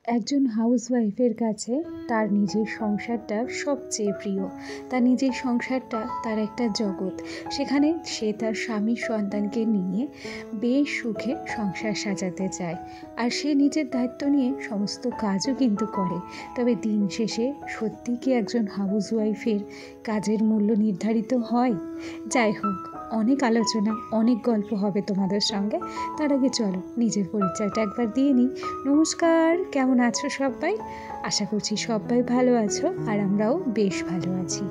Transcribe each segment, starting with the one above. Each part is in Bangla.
একজন হাউসওয়াইফের কাছে তার নিজের সংসারটা সবচেয়ে প্রিয়। তার নিজের সংসারটা তার একটা জগৎ। সেখানে সে তার স্বামী সন্তানকে নিয়ে বেশ সুখে সংসার সাজাতে চায়, আর সে নিজের দায়িত্ব নিয়ে সমস্ত কাজও কিন্তু করে। তবে দিন শেষে সত্যি কি একজন হাউসওয়াইফের কাজের মূল্য নির্ধারিত হয়? যাই হোক, অনেক আলোচনা, অনেক গল্প হবে তোমাদের সঙ্গে। তার আগে চলো নিজের পরিচয়টা একবার দিয়ে নিই। নমস্কার, কেমন আছো সবাই? আশা করছি সবাই ভালো আছো, আর আমরাও বেশ ভালো আছি।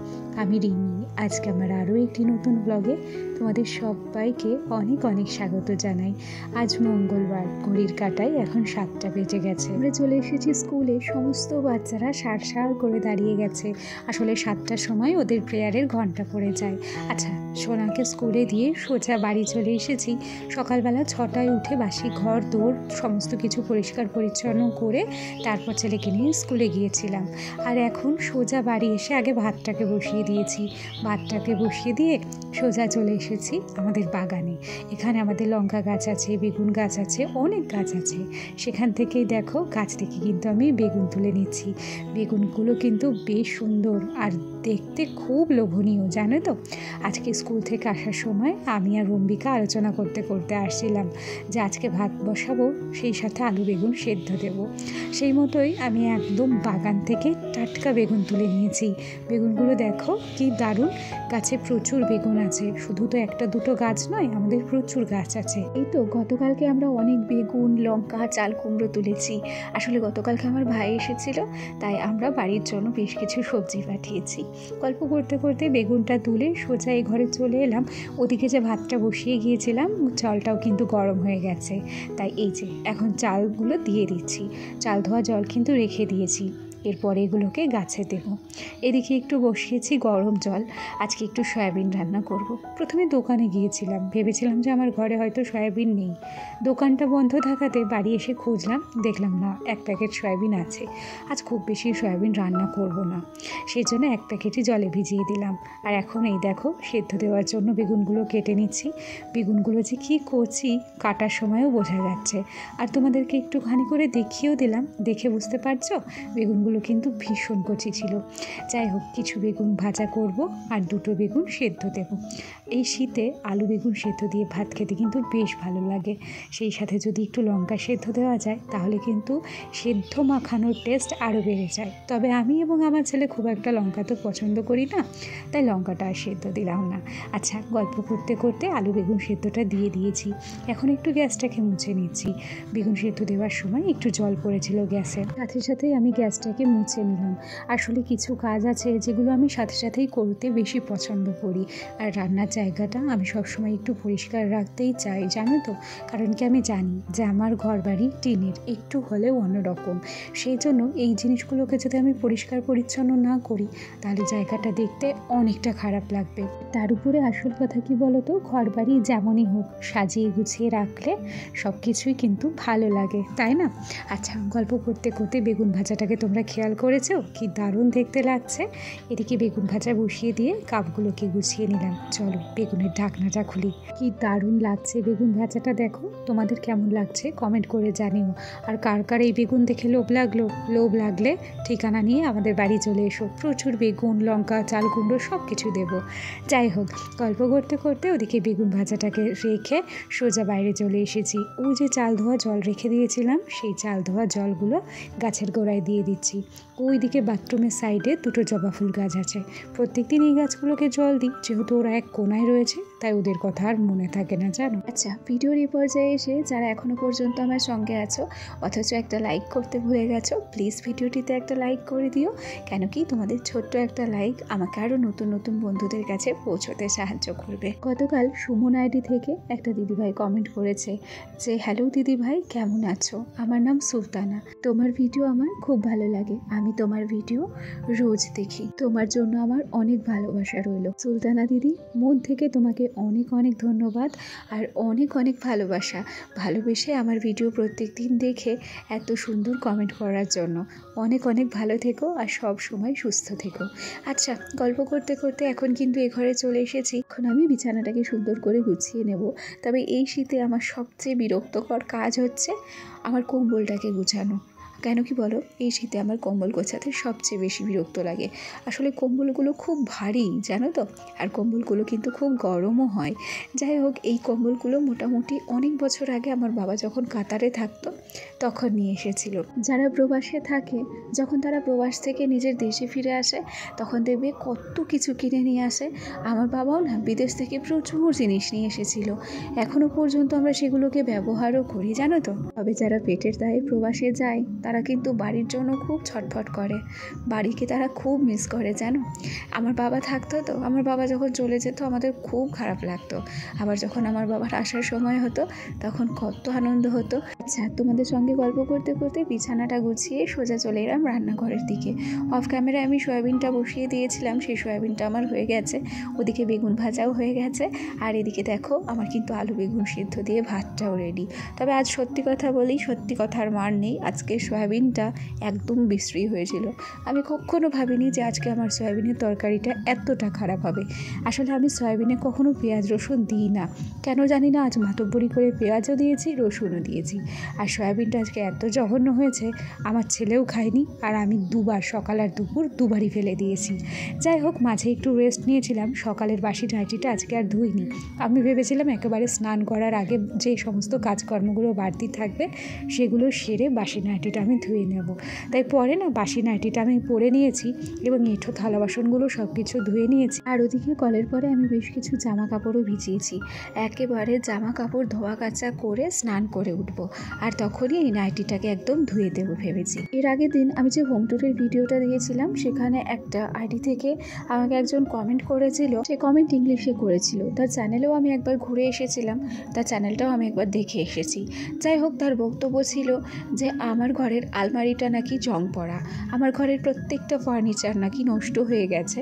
আমি রিমি। আজকে আমার আরও একটি নতুন ব্লগে তোমাদের সবাইকে অনেক অনেক স্বাগত জানাই। আজ মঙ্গলবার, ঘড়ির কাঁটায় এখন 7টা বেজে গেছে। আমরা চলে এসেছি স্কুলে। সমস্ত বাচ্চারা সার করে দাঁড়িয়ে গেছে। আসলে 7টার সময় ওদের প্রেয়ারের ঘন্টা পড়ে যায়। আচ্ছা, সোনাকে স্কুলে দিয়ে সোজা বাড়ি চলে এসেছি। সকালবেলা 6টায় উঠে বাসি ঘর দৌড় সমস্ত কিছু পরিষ্কার পরিচ্ছন্ন করে তারপর ছেলেকে নিয়ে স্কুলে গিয়েছিলাম। আর এখন সোজা বাড়ি এসে আগে ভাতটাকে বসিয়ে দিয়েছি। ভাতটাকে বসিয়ে দিয়ে সোজা চলে এসেছি আমাদের বাগানে। এখানে আমাদের লঙ্কা গাছ আছে, বেগুন গাছ আছে, অনেক গাছ আছে। সেখান থেকেই দেখো, গাছ থেকে কিন্তু আমি বেগুন তুলে নিচ্ছি। বেগুনগুলো কিন্তু বেশ সুন্দর আর দেখতে খুব লোভনীয়, জানো তো। আজকে স্কুল থেকে আসার সময় আমি আর অম্বিকা আলোচনা করতে করতে আসছিলাম যে আজকে ভাত বসাবো, সেই সাথে আলু বেগুন সেদ্ধ দেবো। সেই মতোই আমি একদম বাগান থেকে টাটকা বেগুন তুলে নিয়েছি। বেগুনগুলো দেখো কি দারুণ, গাছে প্রচুর বেগুন আছে। শুধু তো একটা দুটো গাছ নয়, আমাদের প্রচুর গাছ আছে। এই তো গতকালকে আমরা অনেক বেগুন, লঙ্কা, চাল কুমড়ো তুলেছি। আসলে গতকালকে আমার ভাই এসেছিল, তাই আমরা বাড়ির জন্য বেশ কিছু সবজি পাঠিয়েছি। গল্প করতে করতে বেগুনটা তুলে সোজা এই ঘরে চলে এলাম। ওদিকে যে ভাতটা বসিয়ে গিয়েছিলাম, জলটাও কিন্তু গরম হয়ে গেছে। তাই এই যে এখন চালগুলো দিয়ে দিচ্ছি। চাল ধোয়া জল কিন্তু রেখে দিয়েছি, এরপরে এগুলোকে গাছে দেবো। এদিকে একটু বসিয়েছি গরম জল। আজকে একটু সয়াবিন রান্না করব। প্রথমে দোকানে গিয়েছিলাম, ভেবেছিলাম যে আমার ঘরে হয়তো সয়াবিন নেই। দোকানটা বন্ধ থাকাতে বাড়ি এসে খুঁজলাম, দেখলাম না, 1 প্যাকেট সয়াবিন আছে। আজ খুব বেশি সয়াবিন রান্না করব না, সেই জন্য 1 প্যাকেটই জলে ভিজিয়ে দিলাম। আর এখন এই দেখো, সেদ্ধ দেওয়ার জন্য বেগুনগুলো কেটে নিচ্ছি। বেগুনগুলো যে কী কচি, কাটার সময়ও বোঝা যাচ্ছে। আর তোমাদেরকে একটুখানি করে দেখিয়েও দিলাম, দেখে বুঝতে পারছো বেগুনগুলো কিন্তু ভীষণ কচি ছিল। যাই হোক, কিছু বেগুন ভাজা করব আর 2টো বেগুন সেদ্ধ দেব। এই শীতে আলু বেগুন সেদ্ধ দিয়ে ভাত খেতে কিন্তু বেশ ভালো লাগে। সেই সাথে যদি একটু লঙ্কা সেদ্ধ দেওয়া যায়, তাহলে কিন্তু সেদ্ধ মাখানোর টেস্ট আরও বেড়ে যায়। তবে আমি এবং আমার ছেলে খুব একটা লঙ্কা তো পছন্দ করি না, তাই লঙ্কাটা আর সেদ্ধ দিলাম না। আচ্ছা, গল্প করতে করতে আলু বেগুন সেদ্ধটা দিয়ে দিয়েছি। এখন একটু গ্যাসটাকে মুছে নিচ্ছি। বেগুন সেদ্ধ দেওয়ার সময় একটু জল পড়েছিল গ্যাসের, সাথে সাথেই আমি গ্যাসটাকে মুছে নিলাম। আসলে কিছু কাজ আছে যেগুলো আমি সাথে সাথেই করতে বেশি পছন্দ করি, আর রান্নার জায়গাটা আমি সবসময় একটু পরিষ্কার রাখতেই চাই, জানো তো। কারণ কি, আমি জানি যে আমার ঘর বাড়ি টিনের, একটু হলেও অন্যরকম। সেই জন্য এই জিনিসগুলোকে যদি আমি পরিষ্কার পরিচ্ছন্ন না করি, তাহলে জায়গাটা দেখতে অনেকটা খারাপ লাগবে। তার উপরে আসল কথা কি বলো তো, ঘর বাড়ি যেমনই হোক, সাজিয়ে গুছিয়ে রাখলে সব কিছুই কিন্তু ভালো লাগে, তাই না? আচ্ছা, গল্প করতে করতে বেগুন ভাজাটাকে তোমরা খেয়াল করেছো কি দারুণ দেখতে লাগছে? এদিকে বেগুন ভাজা বসিয়ে দিয়ে কাপগুলোকে গুছিয়ে নিলাম। চলো বেগুনের ঢাকনাটা খুলি। কি দারুণ লাগছে বেগুন ভাজাটা, দেখো। তোমাদের কেমন লাগছে কমেন্ট করে জানিও। আর কার কার এই বেগুন দেখে লোভ লাগলো? লোভ লাগলে ঠিকানা নিয়ে আমাদের বাড়ি চলে এসো। প্রচুর বেগুন, লঙ্কা, চাল কুমড়ো সব কিছু দেবো। যাই হোক, গল্প করতে করতে ওদিকে বেগুন ভাজাটাকে রেখে সোজা বাইরে চলে এসেছি। ওই যে চাল ধোয়া জল রেখে দিয়েছিলাম, সেই চাল ধোয়া জলগুলো গাছের গোড়ায় দিয়ে দিচ্ছি। ওইদিকে বাথরুমের সাইডে 2টো জবা ফুল গাছ আছে। প্রত্যেকদিন এই গাছগুলোকে জল দিই, যেহেতু ওরা এক কোনায় রয়েছে, তাই ওদের কথা আর মনে থাকে না, জানো। আচ্ছা, ভিডিওর এই পর্যায়ে এসে যারা এখনো পর্যন্ত আমার সঙ্গে আছো অথচ একটা লাইক করতে ভুলে গেছো, প্লিজ ভিডিওটিতে একটা লাইক করে দিও। কেন কি, তোমাদের ছোট্ট একটা লাইক আমাকে আরও নতুন নতুন বন্ধুদের কাছে পৌঁছতে সাহায্য করবে। গতকাল সুমন আইডি থেকে একটা দিদিভাই কমেন্ট করেছে যে, হ্যালো দিদিভাই, কেমন আছো? আমার নাম সুলতানা, তোমার ভিডিও আমার খুব ভালো লাগে, আমি তোমার ভিডিও রোজ দেখি, তোমার জন্য আমার অনেক ভালোবাসা রইল। সুলতানা দিদি, মন থেকে তোমাকে অনেক অনেক ধন্যবাদ আর অনেক অনেক ভালোবাসা। ভালোবেসে আমার ভিডিও প্রত্যেক দিন দেখে এত সুন্দর কমেন্ট করার জন্য অনেক অনেক ভালো থেকো আর সব সময় সুস্থ থেকো। আচ্ছা, গল্প করতে করতে এখন কিন্তু এ ঘরে চলে এসেছি। এখন আমি বিছানাটাকে সুন্দর করে গুছিয়ে নেব। তবে এই শীতে আমার সবচেয়ে বিরক্তকর কাজ হচ্ছে আমার কম্বলটাকে গুছানো। কেন কি বলো, এই শীতে আমার কম্বল গোছাতে সবচেয়ে বেশি বিরক্ত লাগে। আসলে কম্বলগুলো খুব ভারী জানো তো, আর কম্বলগুলো কিন্তু খুব গরমও হয়। যাই হোক, এই কম্বলগুলো মোটামুটি অনেক বছর আগে আমার বাবা যখন কাতারে থাকতো তখন নিয়ে এসেছিল। যারা প্রবাসে থাকে, যখন তারা প্রবাস থেকে নিজের দেশে ফিরে আসে তখন দেখবে কত কিছু কিনে নিয়ে আসে। আমার বাবাও না বিদেশ থেকে প্রচুর জিনিস নিয়ে এসেছিল, এখনও পর্যন্ত আমরা সেগুলোকে ব্যবহারও করি জানো তো। তবে যারা পেটের দায়ে প্রবাসে যায় তারা কিন্তু বাড়ির জন্য খুব ছটফট করে, বাড়িকে তারা খুব মিস করে জানো। আমার বাবা থাকতো তো, আমার বাবা যখন চলে যেত আমাদের খুব খারাপ লাগতো, আবার যখন আমার বাবার আসার সময় হতো তখন কত আনন্দ হতো। আচ্ছা, তোমাদের সঙ্গে গল্প করতে করতে বিছানাটা গুছিয়ে সোজা চলে এলাম রান্নাঘরের দিকে। অফ ক্যামেরায় আমি সয়াবিনটা বসিয়ে দিয়েছিলাম, সেই সয়াবিনটা আমার হয়ে গেছে, ওদিকে বেগুন ভাজাও হয়ে গেছে, আর এদিকে দেখো আমার কিন্তু আলু বেগুন সিদ্ধ দিয়ে ভাতটাও রেডি। তবে আজ সত্যি কথা বলি, সত্যি কথার মার নেই, আজকে সয়াবিনটা একদম বিশ্রী হয়েছিল। আমি কখনো ভাবিনি যে আজকে আমার সয়াবিনের তরকারিটা এতটা খারাপ হবে। আসলে আমি সয়াবিনে কখনো পেঁয়াজ রসুন দিই না, কেন জানি না, আজ মাতব্বরি করে পেঁয়াজও দিয়েছি রসুনও দিয়েছি। আর সয়াবিনটা আজকে এত জঘন্য হয়েছে, আমার ছেলেও খায়নি, আর আমি দুবার সকাল আর দুপুর দুবারই ফেলে দিয়েছি। যাই হোক, মাঝে একটু রেস্ট নিয়েছিলাম, সকালের বাসি নাইটিটা আজকে আর ধুইনি। আমি ভেবেছিলাম একেবারে স্নান করার আগে যে সমস্ত কাজকর্মগুলো বাড়তি থাকবে সেগুলো সেরে বাসি নাইটিটা আমি ধুয়ে নেব। তাই পরে না বাসি নাইটিটা আমি পরে নিয়েছি এবং এঁঠো থালা বাসনগুলো সব কিছু ধুয়ে নিয়েছি। আর ওদিকে কলের পরে আমি বেশ কিছু জামা কাপড়ও ভিজিয়েছি, একেবারে জামা কাপড় ধোয়া কাচা করে স্নান করে উঠবো, আর তখনই এই নাইটিটাকে একদম ধুয়ে দেবো ভেবেছি। এর আগের দিন আমি যে হোম ট্যুরের ভিডিওটা দিয়েছিলাম সেখানে একটা আইডি থেকে আমাকে একজন কমেন্ট করেছিল, সে কমেন্ট ইংলিশে করেছিল। তার চ্যানেলেও আমি একবার ঘুরে এসেছিলাম, তার চ্যানেলটাও আমি একবার দেখে এসেছি। যাই হোক, তার বক্তব্য ছিল যে আমার ঘরের আলমারিটা নাকি জং পড়া, আমার ঘরের প্রত্যেকটা ফার্নিচার নাকি নষ্ট হয়ে গেছে,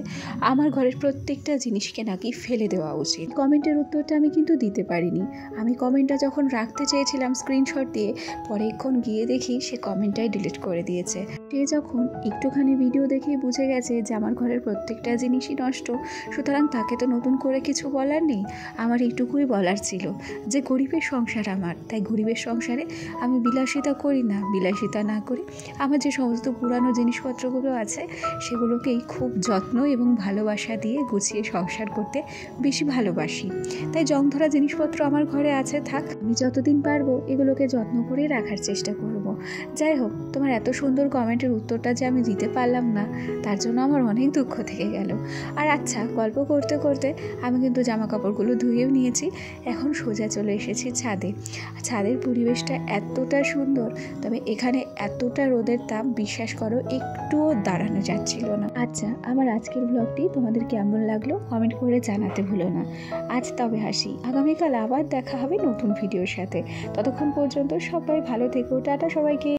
আমার ঘরের প্রত্যেকটা জিনিসকে নাকি ফেলে দেওয়া উচিত। কমেন্টের উত্তরটা আমি কিন্তু দিতে পারিনি। আমি কমেন্টটা যখন রাখতে চেয়েছিলাম স্ক্রিনশট দিয়ে, পরে এক্ষণ গিয়ে দেখি সে কমেন্টটাই ডিলিট করে দিয়েছে। সে যখন একটুখানি ভিডিও দেখেই বুঝে গেছে যে আমার ঘরের প্রত্যেকটা জিনিসই নষ্ট, সুতরাং তাকে তো নতুন করে কিছু বলার নেই। আমার এইটুকুই বলার ছিল যে গরিবের সংসার আমার, তাই গরিবের সংসারে আমি বিলাসিতা করি না, বিলাসিতা না করি আমার যে সমস্ত পুরানো জিনিসপত্রগুলো আছে সেগুলোকেই খুব যত্ন এবং ভালোবাসা দিয়ে গুছিয়ে সংসার করতে বেশি ভালোবাসি। তাই জং ধরা জিনিসপত্র আমার ঘরে আছে, থাক, আমি যতদিন পারবো এগুলোকে যত্ন করে রাখার চেষ্টা করব। যাই হোক, তোমার এত সুন্দর কমেন্টের উত্তরটা যে আমি দিতে পারলাম না তার জন্য আমার অনেক দুঃখ থেকে গেল। আর আচ্ছা, গল্প করতে করতে আমি কিন্তু জামা কাপড়গুলো ধুয়েও নিয়েছি, এখন সোজা চলে এসেছি ছাদে। ছাদের পরিবেশটা এতটা সুন্দর, তবে এখানে এতটা রোদের তাপ বিশ্বাস করো একটুও দাঁড়ানো যাচ্ছিল না। আচ্ছা, আমার আজকের ব্লগটি তোমাদের কেমন লাগলো কমেন্ট করে জানাতে ভুলো না। আজ তবে হাসি, আগামীকাল আবার দেখা হবে নতুন ভিডিওর সাথে। ততক্ষণ পর্যন্ত সবাই ভালো থেকো, টাটা সবাইকে।